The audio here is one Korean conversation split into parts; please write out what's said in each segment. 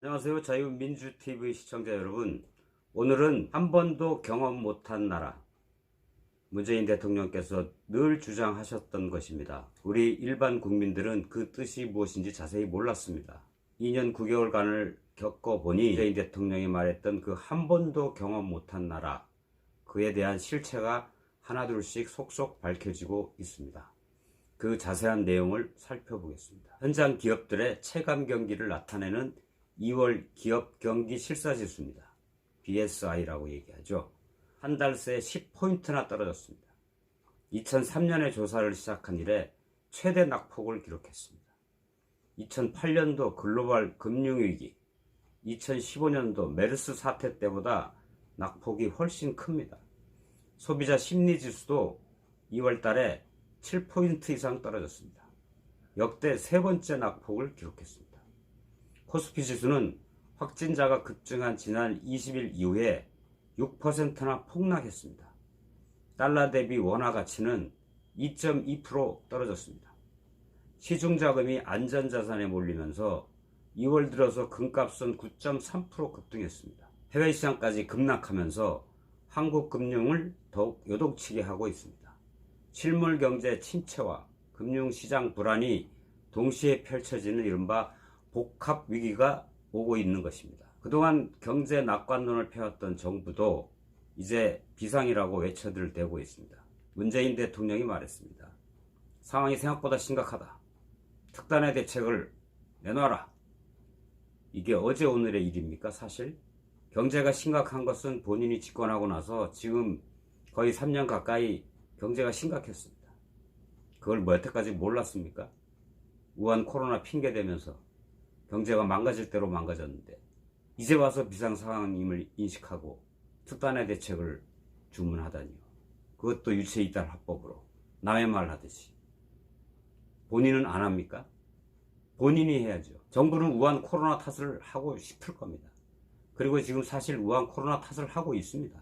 안녕하세요. 자유민주TV 시청자 여러분. 오늘은 한 번도 경험 못한 나라, 문재인 대통령께서 늘 주장하셨던 것입니다. 우리 일반 국민들은 그 뜻이 무엇인지 자세히 몰랐습니다. 2년 9개월간을 겪어보니 문재인 대통령이 말했던 그 한 번도 경험 못한 나라, 그에 대한 실체가 하나둘씩 속속 밝혀지고 있습니다. 그 자세한 내용을 살펴보겠습니다. 현장 기업들의 체감 경기를 나타내는 2월 기업 경기 실사지수입니다. BSI라고 얘기하죠. 한 달 새 10포인트나 떨어졌습니다. 2003년에 조사를 시작한 이래 최대 낙폭을 기록했습니다. 2008년도 글로벌 금융위기, 2015년도 메르스 사태 때보다 낙폭이 훨씬 큽니다. 소비자 심리지수도 2월 달에 7포인트 이상 떨어졌습니다. 역대 세 번째 낙폭을 기록했습니다. 코스피 지수는 확진자가 급증한 지난 20일 이후에 6%나 폭락했습니다. 달러 대비 원화 가치는 2.2% 떨어졌습니다. 시중자금이 안전자산에 몰리면서 2월 들어서 금값은 9.3% 급등했습니다. 해외 시장까지 급락하면서 한국 금융을 더욱 요동치게 하고 있습니다. 실물 경제 침체와 금융시장 불안이 동시에 펼쳐지는 이른바 복합 위기가 오고 있는 것입니다. 그동안 경제 낙관론을 펴왔던 정부도 이제 비상이라고 외쳐들 대고 있습니다. 문재인 대통령이 말했습니다. 상황이 생각보다 심각하다. 특단의 대책을 내놔라. 이게 어제 오늘의 일입니까? 사실 경제가 심각한 것은 본인이 집권하고 나서 지금 거의 3년 가까이 경제가 심각했습니다. 그걸 뭐 여태까지 몰랐습니까? 우한 코로나 핑계 대면서 경제가 망가질 대로 망가졌는데 이제 와서 비상 상황임을 인식하고 특단의 대책을 주문하다니요. 그것도 유체이탈 합법으로 남의 말 하듯이. 본인은 안 합니까? 본인이 해야죠. 정부는 우한 코로나 탓을 하고 싶을 겁니다. 그리고 지금 사실 우한 코로나 탓을 하고 있습니다.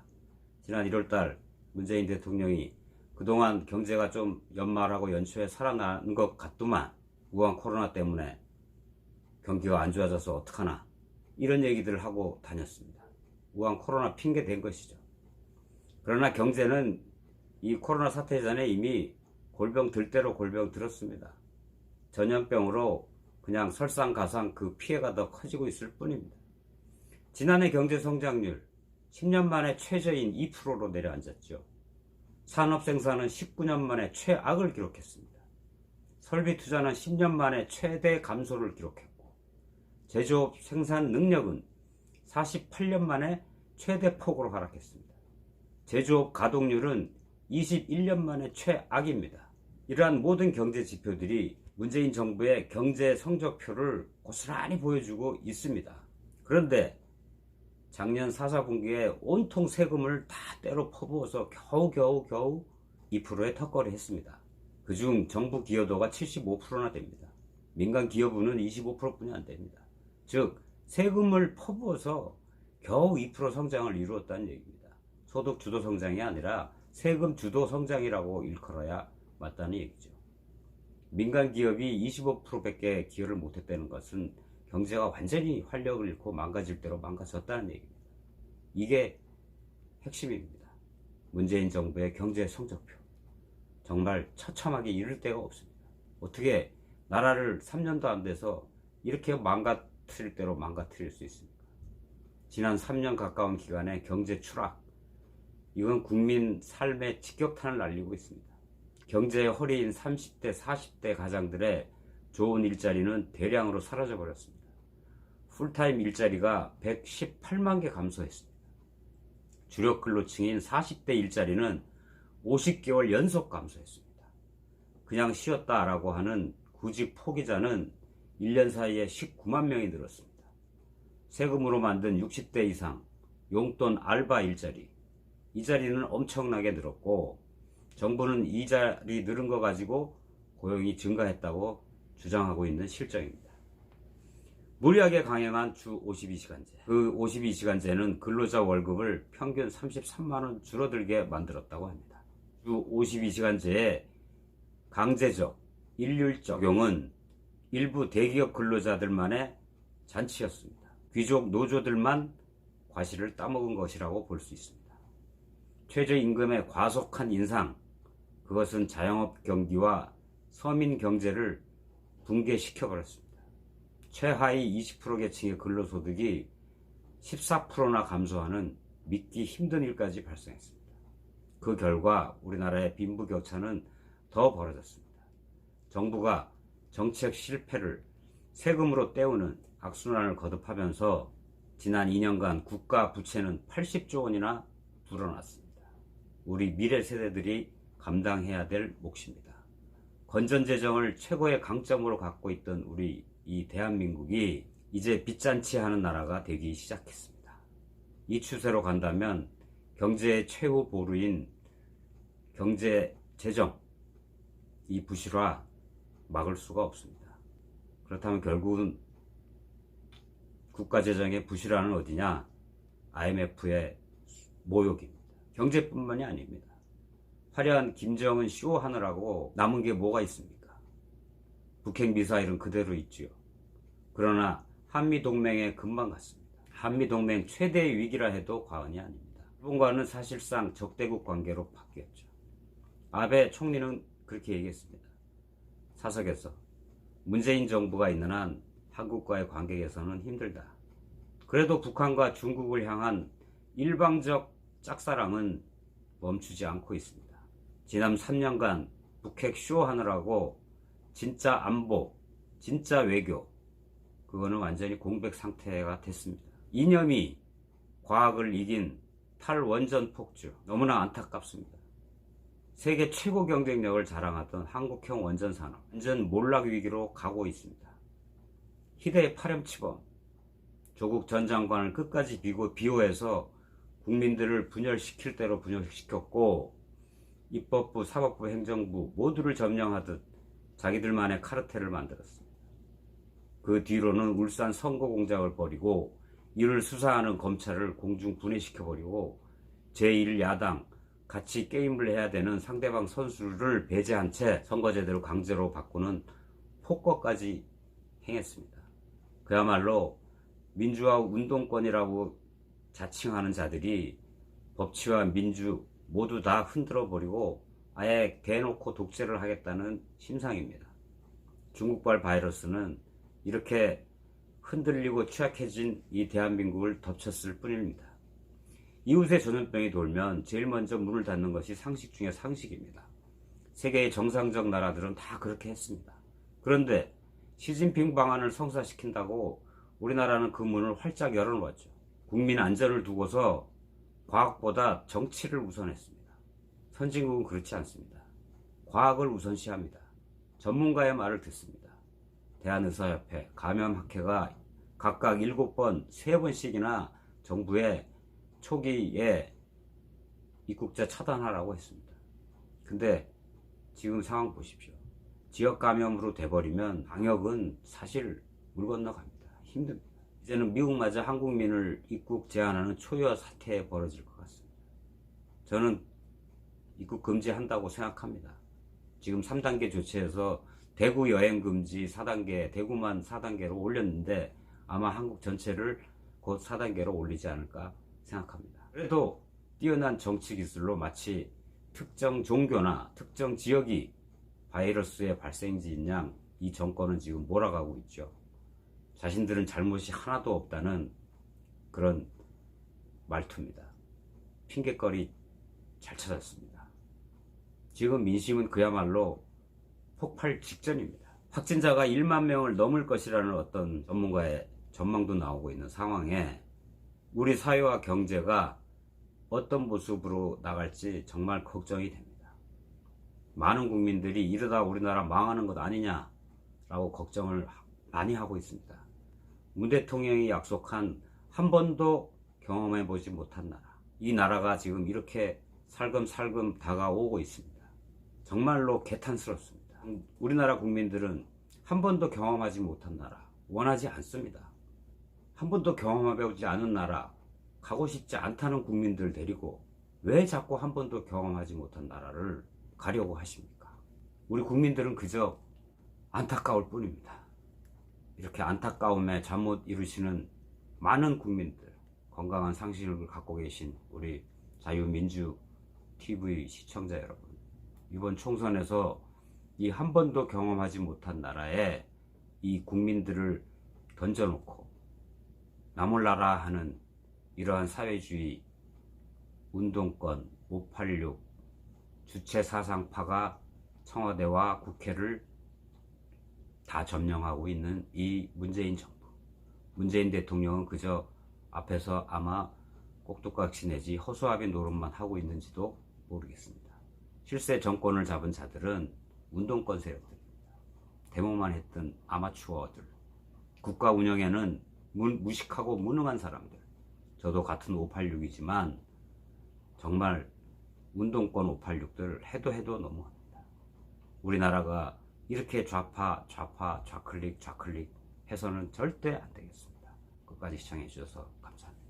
지난 1월달 문재인 대통령이 그동안 경제가 좀 연말하고 연초에 살아난 것 같더만 우한 코로나 때문에 경기가 안 좋아져서 어떡하나 이런 얘기들을 하고 다녔습니다. 우한 코로나 핑계 댄 것이죠. 그러나 경제는 이 코로나 사태 전에 이미 골병 들 대로 골병 들었습니다. 전염병으로 그냥 설상가상 그 피해가 더 커지고 있을 뿐입니다. 지난해 경제 성장률 10년 만에 최저인 2%로 내려앉았죠. 산업 생산은 19년 만에 최악을 기록했습니다. 설비 투자는 10년 만에 최대 감소를 기록했고 제조업 생산 능력은 48년 만에 최대 폭으로 하락했습니다. 제조업 가동률은 21년 만에 최악입니다. 이러한 모든 경제 지표들이 문재인 정부의 경제 성적표를 고스란히 보여주고 있습니다. 그런데 작년 4사분기에 온통 세금을 다 때로 퍼부어서 겨우 2%의 턱걸이 했습니다. 그중 정부 기여도가 75%나 됩니다. 민간 기여분은 25%뿐이 안 됩니다. 즉 세금을 퍼부어서 겨우 2% 성장을 이루었다는 얘기입니다. 소득 주도 성장이 아니라 세금 주도 성장이라고 일컬어야 맞다는 얘기죠. 민간 기업이 25%밖에 기여를 못했다는 것은 경제가 완전히 활력을 잃고 망가질 대로 망가졌다는 얘기입니다. 이게 핵심입니다. 문재인 정부의 경제 성적표. 정말 처참하게 이를 데가 없습니다. 어떻게 나라를 3년도 안 돼서 이렇게 망가뜨릴 대로 망가뜨릴 수 있습니까? 지난 3년 가까운 기간의 경제 추락, 이건 국민 삶에 직격탄을 날리고 있습니다. 경제의 허리인 30대, 40대 가장들의 좋은 일자리는 대량으로 사라져 버렸습니다. 풀타임 일자리가 118만 개 감소했습니다. 주력 근로층인 40대 일자리는 50개월 연속 감소했습니다. 그냥 쉬었다라고 하는 구직 포기자는 1년 사이에 19만 명이 늘었습니다. 세금으로 만든 60대 이상 용돈 알바 일자리, 이 자리는 엄청나게 늘었고 정부는 이 자리 늘은 거 가지고 고용이 증가했다고 주장하고 있는 실정입니다. 무리하게 강행한 주 52시간제. 그 52시간제는 근로자 월급을 평균 33만원 줄어들게 만들었다고 합니다. 주 52시간제의 강제적, 일률적 적용은 일부 대기업 근로자들만의 잔치였습니다. 귀족 노조들만 과실을 따먹은 것이라고 볼 수 있습니다. 최저임금의 과속한 인상, 그것은 자영업 경기와 서민 경제를 붕괴시켜버렸습니다. 최하위 20% 계층의 근로소득이 14%나 감소하는 믿기 힘든 일까지 발생했습니다. 그 결과 우리나라의 빈부격차는 더 벌어졌습니다. 정부가 정책 실패를 세금으로 때우는 악순환을 거듭하면서 지난 2년간 국가 부채는 80조 원이나 불어났습니다. 우리 미래 세대들이 감당해야 될 몫입니다. 건전재정을 최고의 강점으로 갖고 있던 우리 이 대한민국이 이제 빚잔치하는 나라가 되기 시작했습니다. 이 추세로 간다면 경제의 최후 보루인 경제재정, 이 부실화 막을 수가 없습니다. 그렇다면 결국은 국가재정의 부실화는 어디냐? IMF의 모욕입니다. 경제뿐만이 아닙니다. 화려한 김정은 쇼하느라고 남은 게 뭐가 있습니까? 북핵미사일은 그대로 있지요. 그러나 한미동맹에 금방 갔습니다. 한미동맹 최대의 위기라 해도 과언이 아닙니다. 일본과는 사실상 적대국 관계로 바뀌었죠. 아베 총리는 그렇게 얘기했습니다. 사석에서 문재인 정부가 있는 한 한국과의 관계 개선은 힘들다. 그래도 북한과 중국을 향한 일방적 짝사랑은 멈추지 않고 있습니다. 지난 3년간 북핵 쇼하느라고 진짜 안보, 진짜 외교, 그거는 완전히 공백 상태가 됐습니다. 이념이 과학을 이긴 탈원전 폭주, 너무나 안타깝습니다. 세계 최고 경쟁력을 자랑하던 한국형 원전 산업, 완전 몰락 위기로 가고 있습니다. 희대의 파렴치범, 조국 전 장관을 끝까지 비호해서 국민들을 분열시킬 대로 분열시켰고, 입법부, 사법부, 행정부 모두를 점령하듯 자기들만의 카르텔을 만들었습니다. 그 뒤로는 울산 선거 공작을 벌이고 이를 수사하는 검찰을 공중 분해시켜버리고 제1야당, 같이 게임을 해야 되는 상대방 선수를 배제한 채 선거제도를 강제로 바꾸는 폭거까지 행했습니다. 그야말로 민주화 운동권이라고 자칭하는 자들이 법치와 민주 모두 다 흔들어버리고 아예 대놓고 독재를 하겠다는 심상입니다. 중국발 바이러스는 이렇게 흔들리고 취약해진 이 대한민국을 덮쳤을 뿐입니다. 이웃의 전염병이 돌면 제일 먼저 문을 닫는 것이 상식 중의 상식입니다. 세계의 정상적 나라들은 다 그렇게 했습니다. 그런데 시진핑 방안을 성사시킨다고 우리나라는 그 문을 활짝 열어놓았죠. 국민 안전을 두고서 과학보다 정치를 우선했습니다. 선진국은 그렇지 않습니다. 과학을 우선시합니다. 전문가의 말을 듣습니다. 대한의사협회, 감염학회가 각각 7번, 3번씩이나 정부에 초기에 입국자 차단하라고 했습니다. 근데 지금 상황 보십시오. 지역 감염으로 돼버리면 방역은 사실 물 건너갑니다. 힘듭니다. 이제는 미국마저 한국민을 입국 제한하는 초유화 사태에 벌어질 것 같습니다. 저는 입국 금지한다고 생각합니다. 지금 3단계 조치에서 대구 여행 금지 4단계, 대구만 4단계로 올렸는데 아마 한국 전체를 곧 4단계로 올리지 않을까 생각합니다. 그래도 뛰어난 정치 기술로 마치 특정 종교나 특정 지역이 바이러스의 발생지인 양 이 정권은 지금 몰아가고 있죠. 자신들은 잘못이 하나도 없다는 그런 말투입니다. 핑계거리 잘 찾았습니다. 지금 민심은 그야말로 폭발 직전입니다. 확진자가 1만 명을 넘을 것이라는 어떤 전문가의 전망도 나오고 있는 상황에 우리 사회와 경제가 어떤 모습으로 나갈지 정말 걱정이 됩니다. 많은 국민들이 이러다 우리나라 망하는 것 아니냐라고 걱정을 많이 하고 있습니다. 문 대통령이 약속한 한 번도 경험해보지 못한 나라, 이 나라가 지금 이렇게 살금살금 다가오고 있습니다. 정말로 개탄스럽습니다. 우리나라 국민들은 한 번도 경험하지 못한 나라 원하지 않습니다. 한 번도 경험해보지 않은 나라, 가고 싶지 않다는 국민들 데리고 왜 자꾸 한 번도 경험하지 못한 나라를 가려고 하십니까? 우리 국민들은 그저 안타까울 뿐입니다. 이렇게 안타까움에 잠 못 이루시는 많은 국민들, 건강한 상식을 갖고 계신 우리 자유민주 TV 시청자 여러분, 이번 총선에서 이 한 번도 경험하지 못한 나라에 이 국민들을 던져놓고 나몰라라 하는 이러한 사회주의 운동권 586 주체 사상파가 청와대와 국회를 다 점령하고 있는 이 문재인 정부, 문재인 대통령은 그저 앞에서 아마 꼭두각시 내지 허수아비 노릇만 하고 있는지도 모르겠습니다. 실세 정권을 잡은 자들은 운동권 세력들입니다. 데모만 했던 아마추어들, 국가 운영에는 무식하고 무능한 사람들. 저도 같은 586이지만 정말 운동권 586들 해도 너무합니다. 우리나라가 이렇게 좌클릭 해서는 절대 안 되겠습니다. 끝까지 시청해 주셔서 감사합니다.